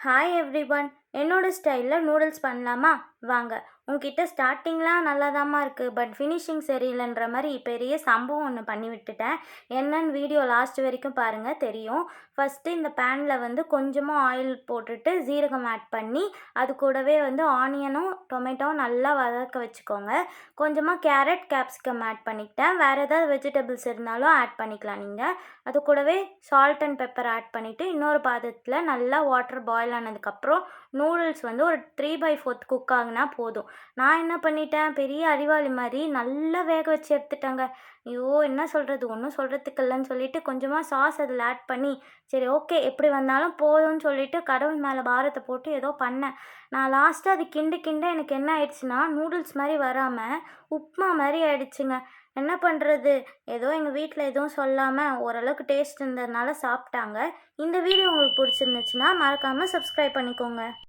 Hi everyone. என்னோட ஸ்டைலில் noodles பண்ணலாமா? வாங்க. உங்ககிட்ட ஸ்டார்டிங்லாம் நல்லாதாம்மா இருக்குது, பட் ஃபினிஷிங் சரியில்லைன்ற மாதிரி பெரிய சம்பவம் ஒன்று பண்ணி விட்டுட்டேன். என்னன்னு வீடியோ லாஸ்ட் வரைக்கும் பாருங்கள், தெரியும். ஃபஸ்ட்டு இந்த பேனில் கொஞ்சமாக ஆயில் போட்டுட்டு ஜீரகம் ஆட் பண்ணி அது கூடவே ஆனியனும் டொமேட்டோவும் நல்லா வதக்க வச்சுக்கோங்க. கொஞ்சமாக கேரட் கேப்சிகம் ஆட் பண்ணிக்கிட்டேன். வேறு ஏதாவது வெஜிடபிள்ஸ் இருந்தாலும் ஆட் பண்ணிக்கலாம் நீங்கள். அது கூடவே சால்ட் அண்ட் பெப்பர் ஆட் பண்ணிவிட்டு இன்னொரு பாத்திரத்தில் நல்லா வாட்டர் பாயில் ஆனதுக்கப்புறம் நூடுல்ஸ் ஒரு 3/4 குக் ஆகுனா போதும். நான் என்ன பண்ணிட்டேன், பெரிய அறிவாளி மாதிரி நல்லா வேக வச்சு எடுத்துட்டேங்க. ஐயோ, என்ன சொல்கிறது, ஒன்றும் சொல்கிறதுக்கு இல்லைன்னு சொல்லிட்டு கொஞ்சமாக சாஸ் அதில் ஆட் பண்ணி சரி ஓகே எப்படி வந்தாலும் போதும்னு சொல்லிட்டு கடவுள் மேலே பாரத்தை போட்டு ஏதோ பண்ணேன். நான் லாஸ்ட்டாக அது கிண்ட கிண்ட எனக்கு என்ன ஆயிடுச்சுன்னா, நூடுல்ஸ் மாதிரி வராமல் உப்புமா மாதிரி ஆயிடுச்சுங்க. என்ன பண்ணுறது, ஏதோ எங்கள் வீட்டில் எதுவும் சொல்லாமல் ஓரளவுக்கு டேஸ்ட் இருந்ததுனால சாப்பிட்டாங்க. இந்த வீடியோ உங்களுக்கு பிடிச்சிருந்துச்சுன்னா மறக்காமல் சப்ஸ்கிரைப் பண்ணிக்கோங்க.